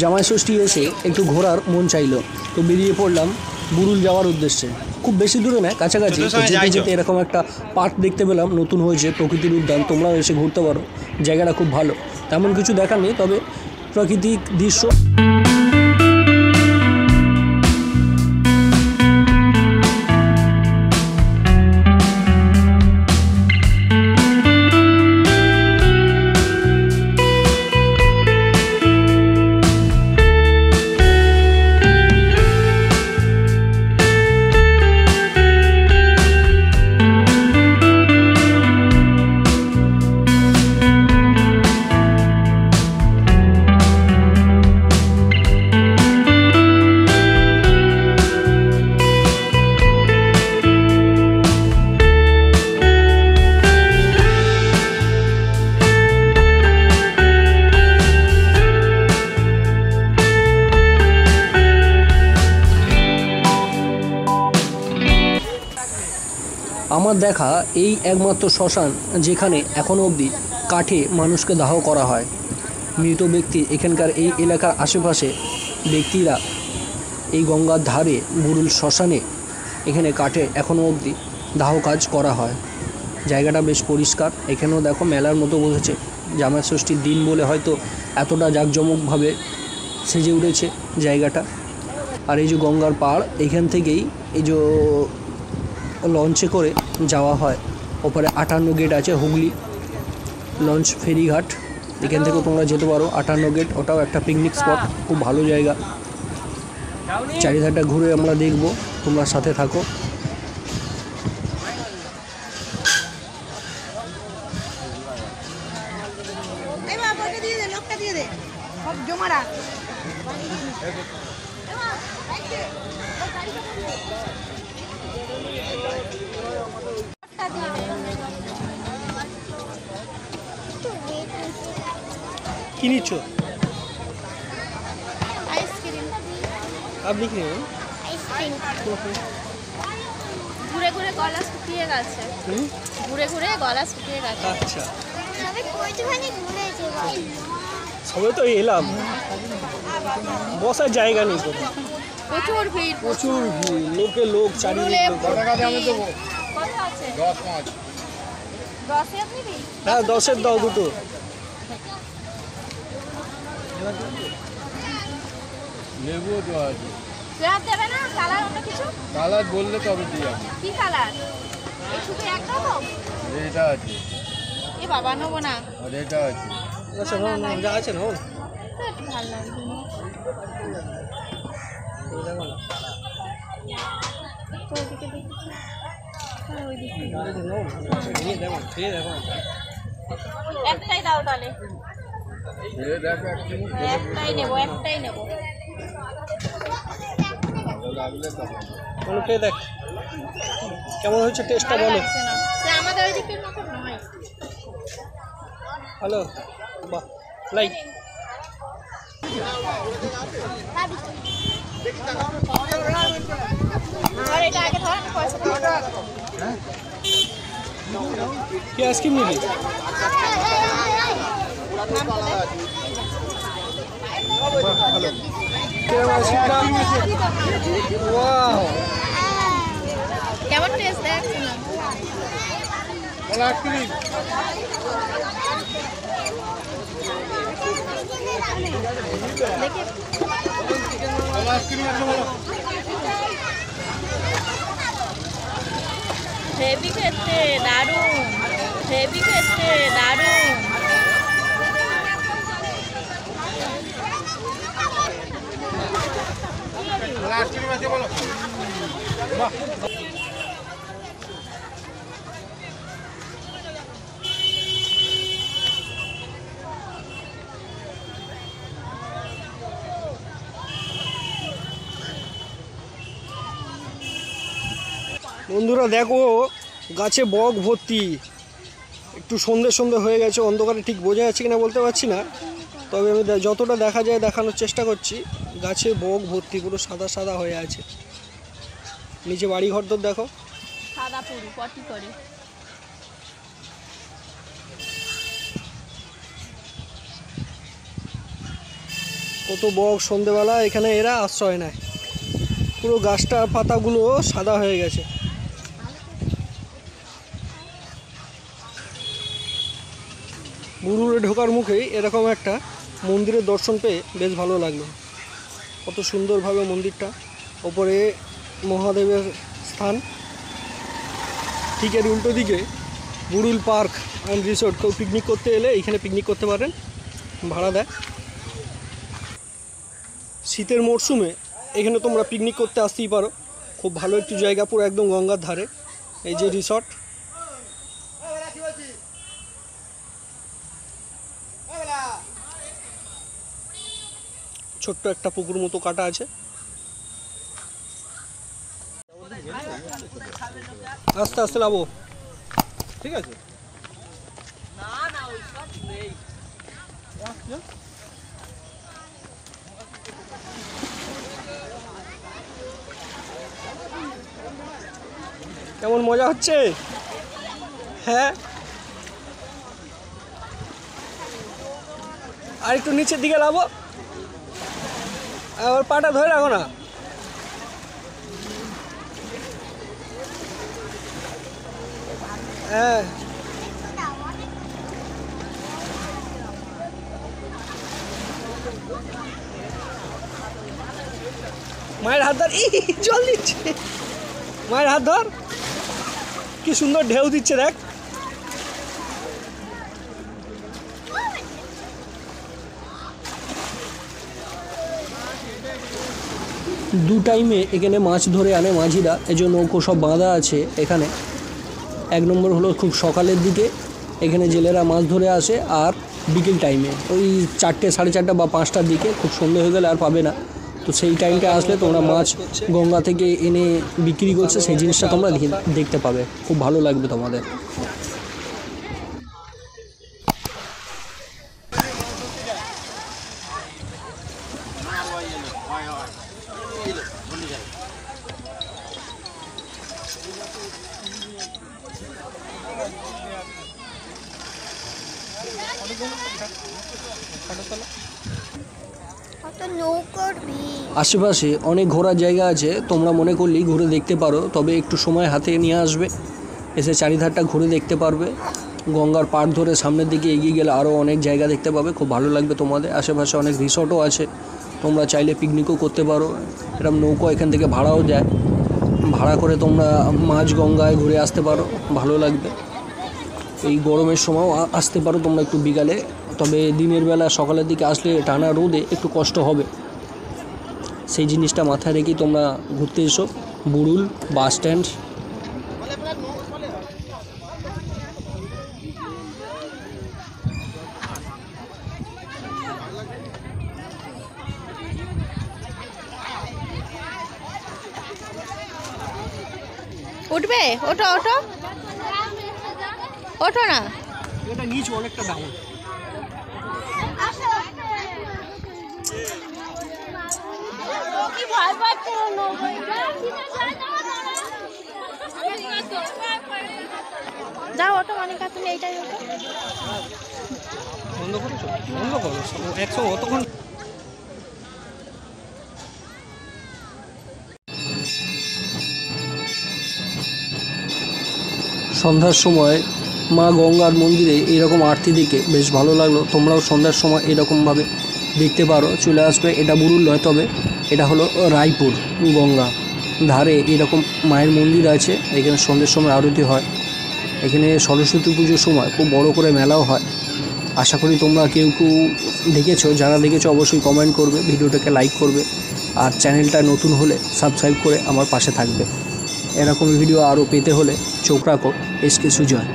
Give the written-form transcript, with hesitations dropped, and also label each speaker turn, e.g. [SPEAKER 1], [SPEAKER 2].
[SPEAKER 1] জামাই ষষ্ঠী এসে একটু ঘোরার মন চাইলো, তো বেরিয়ে পড়লাম বুরুল যাওয়ার উদ্দেশ্যে। খুব বেশি দূরে নয়, কাছাকাছি। যেতে যেতে এরকম একটা পার্ক দেখতে পেলাম, নতুন হয়েছে, প্রকৃতির উদ্যান। তোমরাও এসে ঘুরতে পারো, জায়গাটা খুব ভালো। তেমন কিছু দেখার নেই, তবে প্রাকৃতিক দৃশ্য। আমার দেখা এই একমাত্র শ্মশান যেখানে এখনও অবধি কাঠে মানুষকে দাহ করা হয়। মৃত ব্যক্তি এখানকার এই এলাকার আশেপাশে ব্যক্তিরা এই গঙ্গার ধারে বুরুল শ্মশানে এখানে কাঠে এখনও অবধি দাহ কাজ করা হয়। জায়গাটা বেশ পরিষ্কার। এখানেও দেখো মেলার মতো বসেছে, জামাই ষষ্ঠীর দিন বলে হয়তো এতটা জাঁকজমকভাবে সেজে উঠেছে জায়গাটা। আর এই যে গঙ্গার পাড়, এখান থেকেই এই যে লঞ্চে করে যাওয়া হয়। ওপরে 58 গেট আছে, হুগলি লঞ্চ ফেরিঘাট, এখান থেকেও তোমরা যেতে পারো। 58 গেট, ওটাও একটা পিকনিক স্পট, খুব ভালো জায়গা। চারিধারটা ঘুরে আমরা দেখব, তোমরা সাথে থাকো। কি নিচ্ছ?
[SPEAKER 2] আইসক্রিম।
[SPEAKER 1] আপনি কি নেবেন?
[SPEAKER 2] আইসক্রিম। ঘুরে ঘুরে গলা শুকিয়ে গেছে। ঘুরে ঘুরে গলা শুকিয়ে গেছে।
[SPEAKER 1] আচ্ছা,
[SPEAKER 2] সবে কয়টুখানি ঘুরেছে ভাই?
[SPEAKER 1] সবে তো এলাম, বসার জায়গা নেই কোথাও।
[SPEAKER 2] প্রচুর ভিড়,
[SPEAKER 1] প্রচুর ভিড়, লোকে লোক, চারিদিকে লোক।
[SPEAKER 2] কত আছে?
[SPEAKER 3] 10-5।
[SPEAKER 2] 10 আপনি দিন।
[SPEAKER 1] হ্যাঁ, 10-এর দাও দুটো।
[SPEAKER 3] লেবুও তো আছে।
[SPEAKER 2] ফেরত দেবে না? কালার অন্য কিছু?
[SPEAKER 3] কালার বললে তবে দিয়ে আমি।
[SPEAKER 2] কি কালার? এই শুধু একটা রকম?
[SPEAKER 3] এটা আছে,
[SPEAKER 2] এ বাবা নেবো না।
[SPEAKER 3] আর এটা আছে।
[SPEAKER 1] আচ্ছা, না যা আছে না
[SPEAKER 2] একটু ভালো লাগবে না। তো ওইদিকে দেখছি। হ্যাঁ, ওইদিকে। একটাই দাও তাহলে।
[SPEAKER 3] এ দেখো একটু
[SPEAKER 2] একটাই নেবো, একটাই নেবো।
[SPEAKER 3] লাগলে তবে।
[SPEAKER 1] বলো, খেয়ে দেখ কেমন হচ্ছে, টেস্টটা
[SPEAKER 2] ভালো
[SPEAKER 1] বলো।
[SPEAKER 2] লাগছে না। সে আমাদের ওই দিকের মতো নয়।
[SPEAKER 1] হ্যালো, বাহ, লাইক।
[SPEAKER 2] আর এটা আগে ধর, আমি পয়সা দেবো।
[SPEAKER 1] কি আইসক্রিম নিবি? ভালো। ওয়াও,
[SPEAKER 2] কেমন টেস্ট দেখছি না?
[SPEAKER 3] আইসক্রিম
[SPEAKER 2] দেখি
[SPEAKER 3] আইসক্রিম আছে বলো।
[SPEAKER 2] হেভি খেতে, দারুণ। হেভি খেতে, দারুণ।
[SPEAKER 3] আইসক্রিম আছে বলো। বাহ,
[SPEAKER 1] বন্ধুরা দেখো, গাছে বক ভর্তি। একটু সন্ধে সন্ধে হয়ে গেছে, অন্ধকারে ঠিক বোঝা যাচ্ছে কিনা বলতে পারছি না, তবে আমি যতটা দেখা যায় দেখানোর চেষ্টা করছি। গাছে বক ভর্তি, পুরো সাদা সাদা হয়ে আছে। নিচে বাড়ি ঘর তো দেখো,
[SPEAKER 2] সাদা পুরু পটি করে।
[SPEAKER 1] কত বক সন্ধেবেলা এখানে এরা আশ্রয় নেয়। পুরো গাছটার পাতাগুলো সাদা হয়ে গেছে। বুরুরে ঢোকার মুখেই এরকম একটা মন্দিরের দর্শন পেয়ে বেশ ভালো লাগলো। কত সুন্দরভাবে মন্দিরটা, ওপরে মহাদেবের স্থান। ঠিক এর উল্টো দিকে বুরুল পার্ক অ্যান্ড রিসোর্ট। কেউ পিকনিক করতে এলে এইখানে পিকনিক করতে পারেন, ভাড়া দেয়। শীতের মরশুমে এখানে তোমরা পিকনিক করতে আসতেই পারো। খুব ভালো একটি জায়গা, পুরো একদম গঙ্গার ধারে। এই যে রিসর্ট, ছোট্ট একটা পুকুর মতো কাটা আছে। আস্তে আস্তে লাবো, ঠিক আছে? কেমন মজা হচ্ছে? হ্যাঁ, আর একটু নিচের দিকে লাবো, আবার পাটা ধরে রাখো না। হ্যাঁ, মায়ের হাত ধর। জল দিচ্ছে, মায়ের হাত ধর। কি সুন্দর ঢেউ দিচ্ছে দেখ। দু টাইমে এখানে মাছ ধরে আনে মাঝিরা, এজন্য নৌকো সব বাঁধা আছে এখানে। এক নম্বর হলো খুব সকালের দিকে এখানে জেলেরা মাছ ধরে আসে, আর বিকেল টাইমে ওই 4টে, 4:30 বা 5টার দিকে, খুব সন্ধে হয়ে গেলে আর পাবে না। তো সেই টাইমটা আসলে তোমরা মাছ গঙ্গা থেকে এনে বিক্রি করছে, সেই জিনিসটা তোমরা দেখতে পাবে। খুব ভালো লাগবে তোমাদের। আশেপাশে অনেক ঘোরার জায়গা আছে, তোমরা মনে করলেই ঘুরে দেখতে পারো। তবে একটু সময় হাতে নিয়ে আসবে, এসে চারিধারটা ঘুরে দেখতে পারবে। গঙ্গার পাড় ধরে সামনের দিকে এগিয়ে গেলে আরও অনেক জায়গা দেখতে পাবে, খুব ভালো লাগবে তোমাদের। আশেপাশে অনেক রিসর্টও আছে, তোমরা চাইলে পিকনিকও করতে পারো। এরকম নৌকো এখান থেকে ভাড়াও দেয়, ভাড়া করে তোমরা মাঝ গঙ্গায় ঘুরে আসতে পারো, ভালো লাগবে। এই গরমের সময়ও আসতে পারো তোমরা একটু বিকালে। তবে দিনের বেলা সকালের দিকে আসলে টানা রোদে একটু কষ্ট হবে, সেই জিনিসটা মাথায় রেখেই তোমরা ঘুরতে এসো। Burul bus stand.
[SPEAKER 2] উঠবে? ওঠো ওঠো ওঠো না।
[SPEAKER 1] এটা নিচে অনেকটা ডাউন।
[SPEAKER 2] যাও ওঠো, মানিকা তুমি এইটাই ওঠো।
[SPEAKER 1] বন্ধ করেছো? বন্ধ করো 100 অতক্ষণ। সন্ধ্যার সময় মা গঙ্গার মন্দিরে এরকম আরতি দেখে বেশ ভালো লাগলো। তোমরাও সন্ধ্যার সময় এরকমভাবে দেখতে পারো, চলে আসবে। এটা বুরুল নয়, তবে এটা হলো রায়পুর। গঙ্গা ধারে এরকম মায়ের মন্দির আছে, এখানে সন্ধ্যের সময় আরতি হয়। এখানে সরস্বতী পুজোর সময় খুব বড় করে মেলাও হয়। আশা করি তোমরা কেউ কেউ দেখেছো, যারা দেখেছো অবশ্যই কমেন্ট করবে, ভিডিওটাকে লাইক করবে, আর চ্যানেলটা নতুন হলে সাবস্ক্রাইব করে আমার পাশে থাকবে। এরকম ভিডিও আরও পেতে হলে চোখ রাখো SK সুজয়।